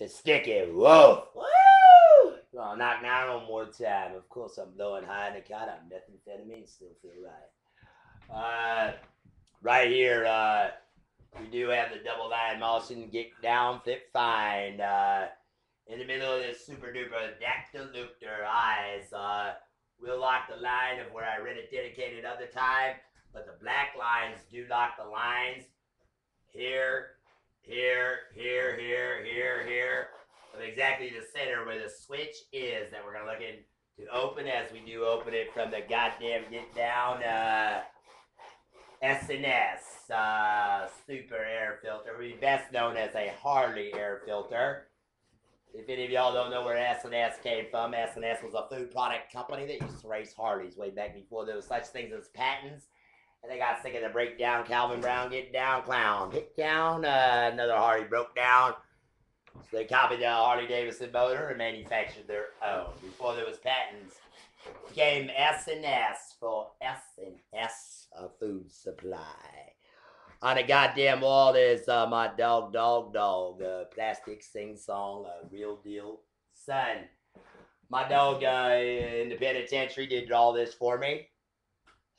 The sticky wolf. Woo! Well, knock down one more time. Of course, I'm blowing high in the cot. I'm methamphetamine. Still feel right. Right here, we do have the double line motion. Get down, flip fine. In the middle of this super duper dactyluctor eyes. We'll lock the line of where I read it dedicated other time, but the black lines do lock the lines. Here, here, here, here, here, here. Of exactly the center where the switch is that we're going to look in to open as we do open it from the goddamn get down S&S super air filter. We best known as a Harley air filter. If any of y'all don't know where S&S came from, S&S was a food product company that used to race Harleys way back before there was such things as patents. And they got sick of the breakdown. Calvin Brown, get down, clown. Hit down. Another Harley broke down. So they copied the Harley Davidson motor and manufactured their own. Before there was patents, it became S&S for S&S food supply. On the goddamn wall there's my dog, plastic sing song, real deal son. My dog in the penitentiary did all this for me.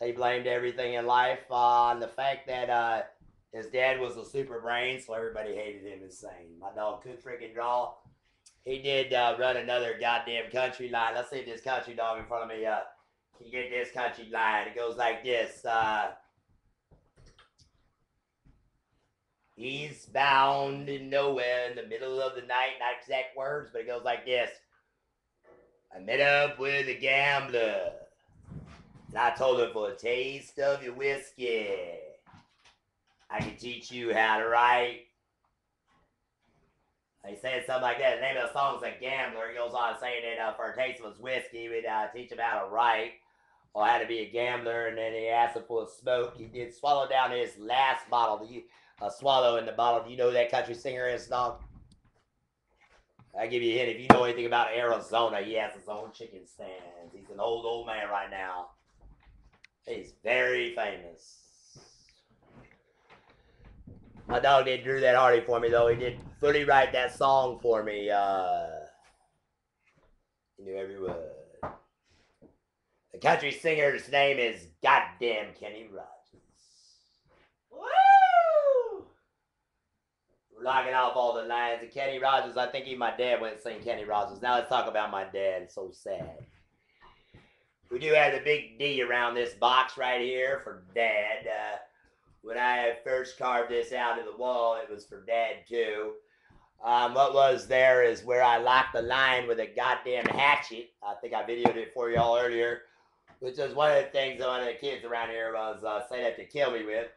He blamed everything in life on the fact that his dad was a super brain, so everybody hated him insane. My dog could freaking draw. He did run another goddamn country line. Let's see if this country dog in front of me can get this country line. It goes like this. Eastbound in nowhere in the middle of the night, not exact words, but it goes like this. I met up with a gambler, and I told him for a taste of your whiskey, I can teach you how to write. He said something like that. The name of the song is A Gambler. He goes on saying that for a taste of his whiskey, we'd teach him how to write or how to be a gambler, and then he asked him for a smoke. He did swallow down his last bottle. Swallow in the bottle. Do you know who that country singer is, dog? I'll give you a hint. If you know anything about Arizona, he has his own chicken stands. He's an old man right now. He's very famous. My dog did drew that Hardy for me, though. He did fully write that song for me. He knew every word. The country singer's name is goddamn Kenny Rogers. Woo! We're knocking off all the lines. And Kenny Rogers, I think even my dad went and sang Kenny Rogers. Now let's talk about my dad. It's so sad. We do have the big D around this box right here for Dad. When I first carved this out of the wall, it was for Dad too. What was there is where I locked the line with a goddamn hatchet. I think I videoed it for y'all earlier, which is one of the things that one of the kids around here was set up to kill me with.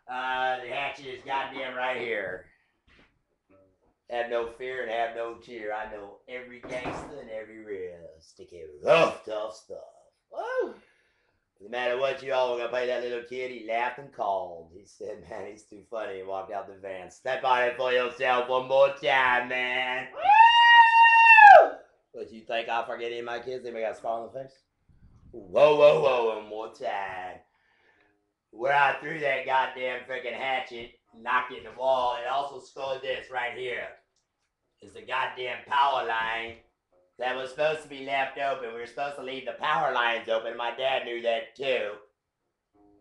The hatchet is goddamn right here. Have no fear and have no tear. I know every gangster and every real sticky, rough, tough stuff. Woo! No matter what you all were going to play that little kid, he laughed and called. He said, man, he's too funny, and walked out the van. Step on it for yourself one more time, man. Woo! What, you think I'll forget any of my kids? They may got a scar on the face? Whoa, one more time. Where I threw that goddamn freaking hatchet, knocked it in the wall, it also scored this right here. It's the goddamn power line that was supposed to be left open. We were supposed to leave the power lines open. My dad knew that too.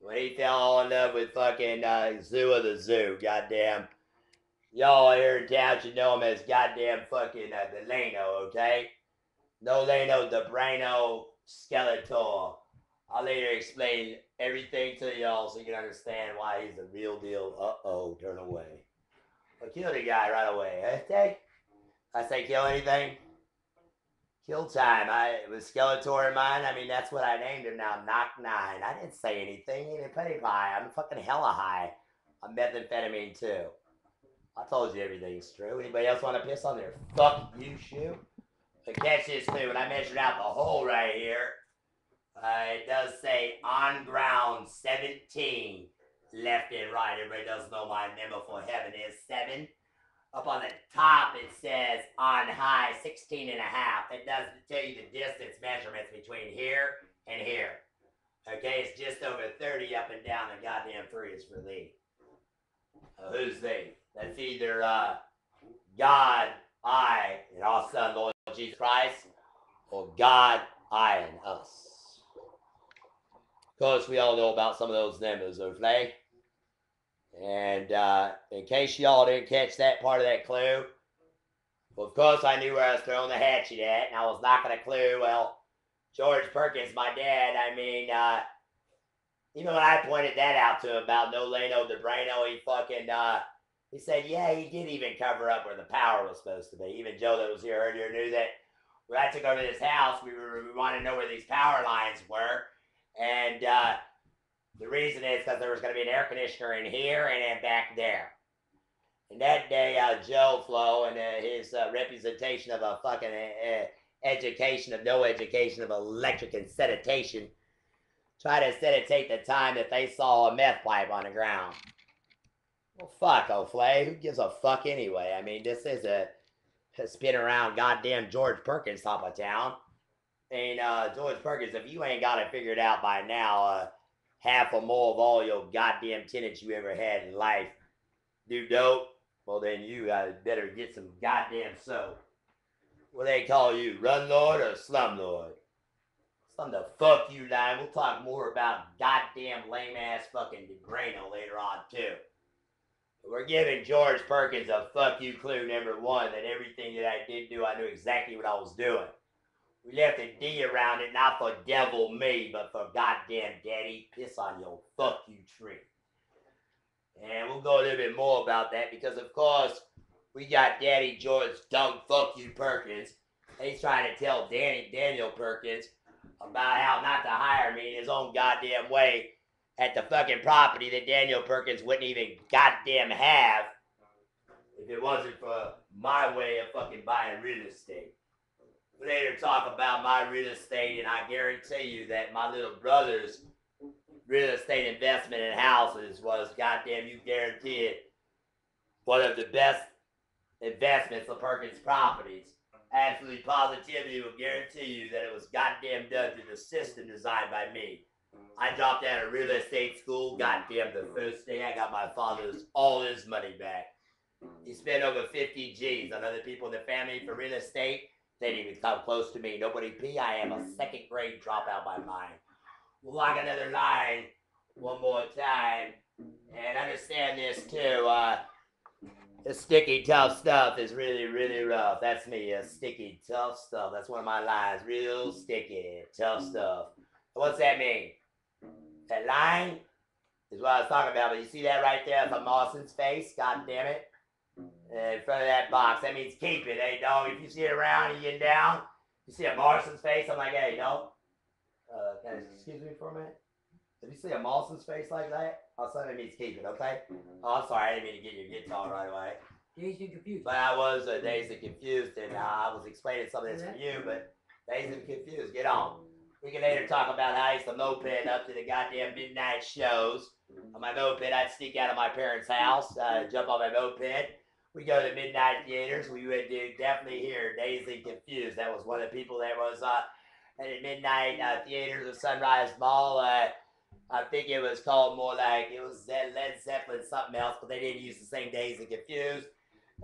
When he fell all in love with fucking Zoo of the Zoo, goddamn. Y'all here in town should know him as goddamn fucking Delano, okay? No Lano, Debrano, Skeletor. I'll later explain everything to y'all so you can understand why he's the real deal. Uh-oh, turn away. Well, kill the guy right away, okay? I say kill anything? Kill time. It was Skeletor in mine. I mean, that's what I named him now. Knock 9. I didn't say anything. He didn't penny pie. I'm fucking hella high. I'm methamphetamine too. I told you everything's true. Anybody else want to piss on there? Fuck you, shoe. But catch this too. When I measured out the hole right here, it does say on ground 17. Left and right. Everybody does know my number for heaven is 7. Up on the top, it says on high 16 and a half. It doesn't tell you the distance measurements between here and here. Okay, it's just over 30 up and down. The goddamn 3 is for thee. Who's they? That's either God I and our Son, Lord Jesus Christ, or God, I, and us. Of course, we all know about some of those numbers, okay? And in case y'all didn't catch that part of that clue, well, of course I knew where I was throwing the hatchet at, and I was knocking a clue. Well, George Perkins, my dad, I mean, even when I pointed that out to him about no Leno de Brano, he said, yeah, he did even cover up where the power was supposed to be. Even Joe that was here earlier knew that when I took over this house, we wanted to know where these power lines were. And the reason is because there was going to be an air conditioner in here and then back there. And that day, Joe Flo and his representation of a fucking education of no education of electric and seditation try to seditate the time that they saw a meth pipe on the ground. Well, fuck, O'Flay. Who gives a fuck anyway? I mean, this is a spin around goddamn George Perkins type of town. And George Perkins, if you ain't got it figured out by now, half or more of all your goddamn tenants you ever had in life do dope, well then you better get some goddamn soap. What they call you, run lord or slum lord? Something to fuck you line. We'll talk more about goddamn lame ass fucking DeGrano later on too. We're giving George Perkins a fuck you clue number one, that everything that I did do, I knew exactly what I was doing. We left a D around it, not for devil me, but for goddamn daddy, piss on your fuck you tree. And we'll go a little bit more about that because, of course, we got Daddy George Doug Fuck You Perkins. He's trying to tell Daniel Perkins about how not to hire me in his own goddamn way at the fucking property that Daniel Perkins wouldn't even goddamn have if it wasn't for my way of fucking buying real estate. We later talk about my real estate, and I guarantee you that my little brother's real estate investment in houses was goddamn, you guarantee it, one of the best investments of Perkins Properties. Absolutely positively will guarantee you that it was goddamn done through the system designed by me. I dropped out of real estate school, goddamn the first day I got my father's all his money back. He spent over 50 G's on other people in the family for real estate. They didn't even come close to me. Nobody P. I am a second grade dropout by mine. We'll lock another line one more time. And understand this too. The sticky tough stuff is really, really rough. That's me, sticky tough stuff. That's one of my lines. Real sticky tough stuff. What's that mean? That line is what I was talking about. But you see that right there? That's a Mawson's face. God damn it. In front of that box. That means keep it, hey dog. If you see it around and you get down, you see a Marston's face, I'm like, hey dog. Excuse me for a minute. If you see a Marston's face like that, I'll say that means keep it, okay? Oh, I'm sorry, I didn't mean to get your guitar right away. Dazed and confused. But I was dazed and confused, and I was explaining some of this for you, but dazed and confused, get on. We can later talk about how I used to moped up to the goddamn midnight shows. On my moped, I'd sneak out of my parents' house, jump on my moped. We go to midnight theaters. We would definitely hear Dazed and Confused. That was one of the people that was at the midnight theaters of Sunrise Mall. I think it was called more like, it was Led Zeppelin, something else, but they didn't use the same Dazed and Confused.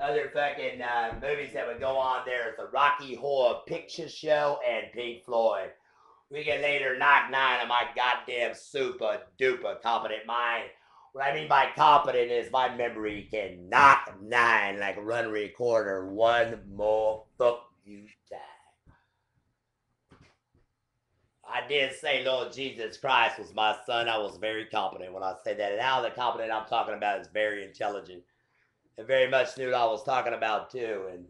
Other fucking movies that would go on there is the Rocky Horror Picture Show and Pink Floyd. We can later knock 9 on my goddamn super duper competent mind. What I mean by competent is my memory can knock 9 like run recorder one more fuck you time. I did say Lord Jesus Christ was my son. I was very competent when I say that. And now the competent I'm talking about is very intelligent. And very much knew what I was talking about too. And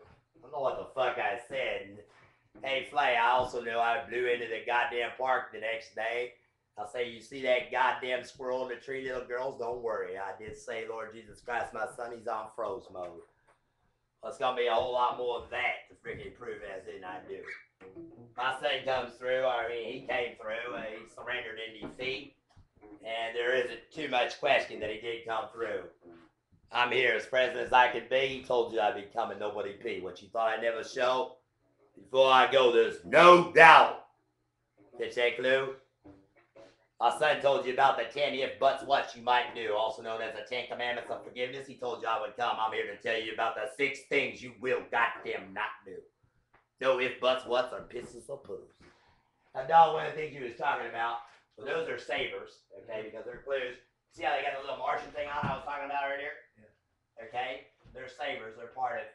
I don't know what the fuck I said. And, hey, Flay, I also knew I blew into the goddamn park the next day. I'll say, you see that goddamn squirrel in the tree, little girls? Don't worry. I did say, Lord Jesus Christ, my son, he's on froze mode. Well, it's going to be a whole lot more of that to freaking prove it as did I do. My son comes through. I mean, he came through. He surrendered in defeat. And there isn't too much question that he did come through. I'm here as present as I could be. He told you I'd be coming, nobody P. What you thought I'd never show? Before I go, there's no doubt. Catch that clue? My son told you about the 10 if, buts, what you might do, also known as the 10 Commandments of Forgiveness. He told you I would come. I'm here to tell you about the 6 things you will goddamn not do. No if, buts, whats, or pisses or poos. Now, dog, one of the things you was talking about, well, those are savers, okay, because they're clues. See how they got the little Martian thing on I was talking about earlier? Yeah. Okay? They're savers. They're part of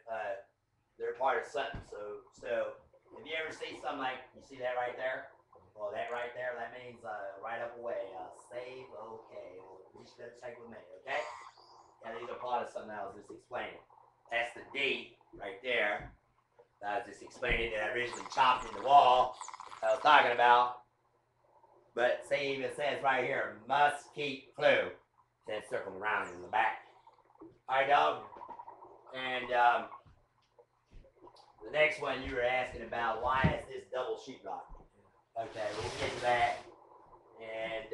something. So if you ever see something like, you see that right there? Well, that right there, that means right up away. Save, okay. Well, you should better check with me, okay? Yeah, these are part of something I was just explaining. That's the D right there. I was just explaining that I originally chopped in the wall I was talking about. But see, even says right here, must keep clue. Then circled around in the back. All right, dog. And the next one you were asking about, why is this double sheetrock? Okay, we'll get to that. And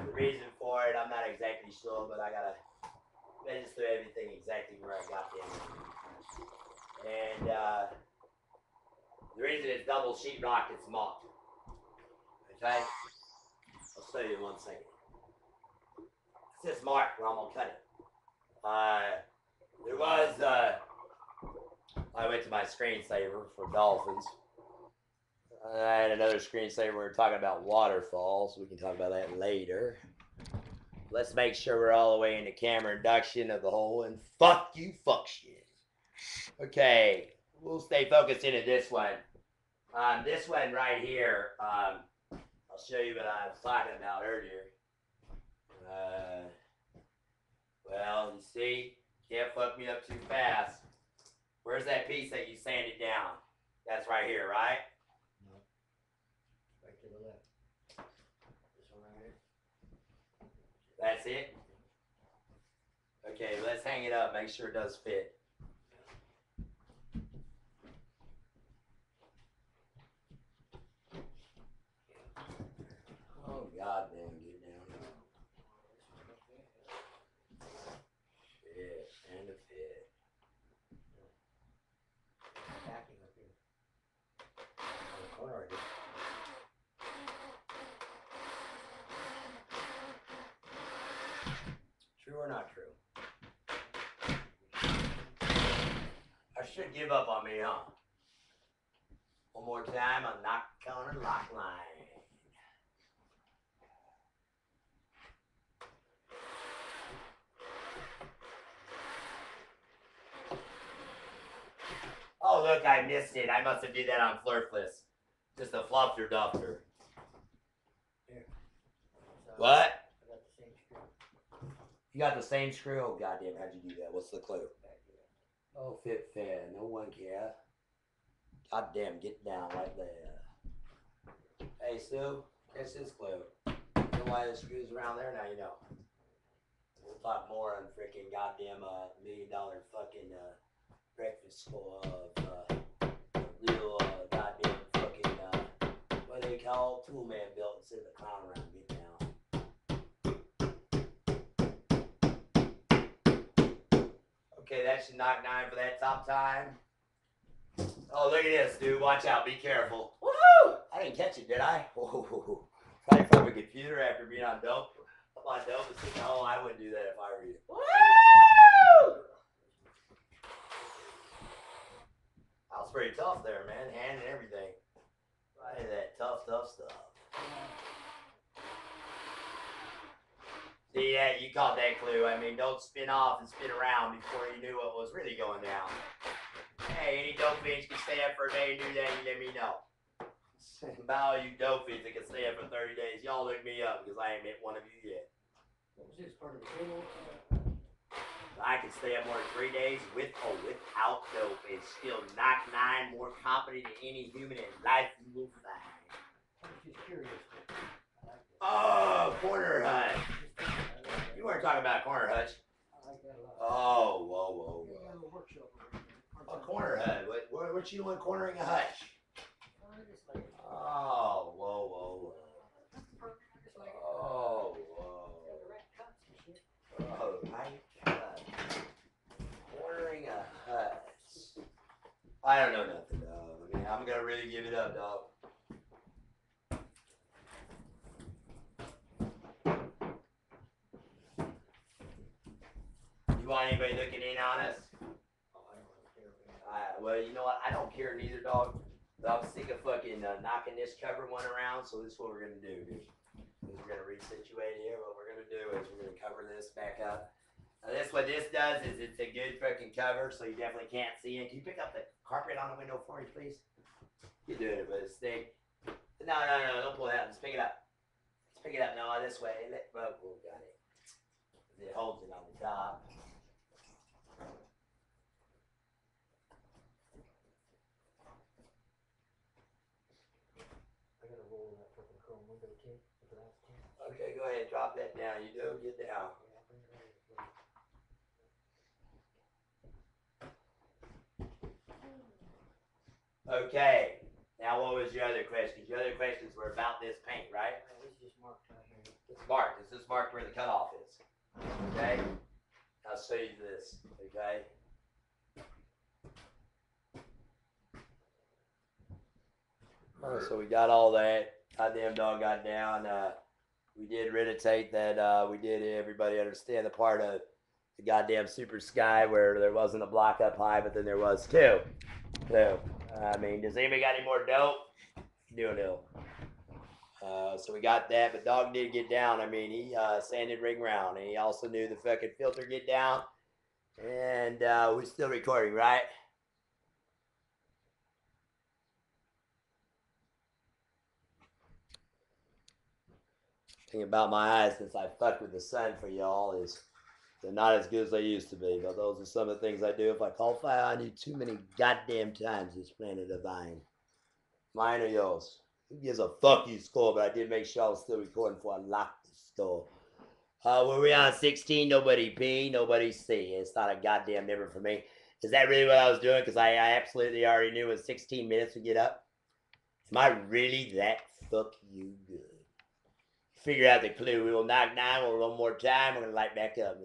the reason for it, I'm not exactly sure, but I gotta register everything exactly where I got them. And the reason it's double sheetrock, it's marked. Okay? I'll show you in 1 second. It's just marked where I'm gonna cut it. There was, I went to my screensaver for dolphins. I had another screensaver we were talking about waterfalls. We can talk about that later. Let's make sure we're all the way into camera induction of the whole and fuck you, fuck shit. Okay, we'll stay focused into this one. This one right here, I'll show you what I was talking about earlier. Well, you see, can't fuck me up too fast. Where's that piece that you sanded down? That's right here, right? No. Right to the left. This one right here. That's it? Okay, let's hang it up, make sure it does fit. Oh, God damn, get down. Fit, and a fit. Backing up here. On the corner right here. True or not true? I should give up on me, huh? One more time, a knock counter lock line. Oh, look, I missed it. I must have did that on Flirtless. Just a fluffer duffer. Here. What? I got the same screw. You got the same screw? Oh, goddamn, how'd you do that? What's the clue? Back here. Oh, fit fair. No one care. Goddamn, get down right there. Hey, Sue, catch this clue. You know why the screw's around there? Now you know. We'll talk more on freaking goddamn $1 million fucking breakfast full of real goddamn fucking what do they call tool man built instead of the clown around. Get down. Okay, that should knock 9 for that top time. Oh, look at this, dude. Watch out. Be careful. Woohoo! I didn't catch it, did I? Oh, probably from a computer after being on dope. I'm on dope and thinking, oh, I wouldn't do that if I were you. Woo! That was pretty tough there, man. Hand and everything. Right, that tough stuff. See, yeah, you caught that clue. I mean, don't spin off and spin around before you knew what was really going down. Hey, any dope fiends can stay up for a day and do that, you let me know. About all you dope fiends that can stay up for 30 days, y'all look me up because I ain't met one of you yet. What was this, part of the cable? I can stay up more than 3 days with or without dope and still knock 9 more competent than any human in life you will find. I was just curious. Oh, corner hutch. You weren't talking about corner hutch. I like that a lot. Oh, whoa. Yeah, a little workshop over here. A corner hutch. What you doing cornering a hutch? Just like Oh, whoa. Oh, my God. Cornering a hutch. I don't know nothing, dog. I mean, I'm going to really give it up, dog. want anybody looking in on us? Oh, I don't really care, man. Well, you know what? I don't care neither, dog. But I'm sick of fucking knocking this cover one around, so this is what we're gonna do, dude. We're gonna resituate here. What we're gonna do is we're gonna cover this back up. Now this, what this does is it's a good fucking cover, so you definitely can't see it. Can you pick up the carpet on the window for me, please? You do it with a stick. No, don't pull it out. Just pick it up. Just pick it up. No, this way. Oh, got it. It holds it on the top. I gotta roll that fucking chrome window too. The glass too. Okay, go ahead. Drop that down. You do. Get down. Yeah, bring it over. Okay. Now, what was your other questions? Your other questions were about this paint, right? Yeah, this is just marked right here. It's marked. This is marked where the cutoff is. Okay? I'll show you this. Okay? So we got all that. Goddamn dog got down. We did irritate that. We did everybody understand the part of the goddamn super sky where there wasn't a block up high, but then there was two. So, I mean, does anybody got any more dope? Do a little. So we got that, but dog did get down. I mean, he sanded ring round, and he also knew the fucking filter get down. And we're still recording, right? Thing about my eyes since I fucked with the sun for y'all is they're not as good as they used to be. But those are some of the things I do if I call fire on you too many goddamn times this planet of thine. Mine or yours? Who gives a fuck you score? But I did make sure I was still recording before I locked the store. Were we on 16? Nobody P, nobody C. It's not a goddamn number for me. Is that really what I was doing? Because I absolutely already knew in 16 minutes to get up. Am I really that fuck you good? Figure out the clue. We will knock 9. We'll one more time. We're going to light back up.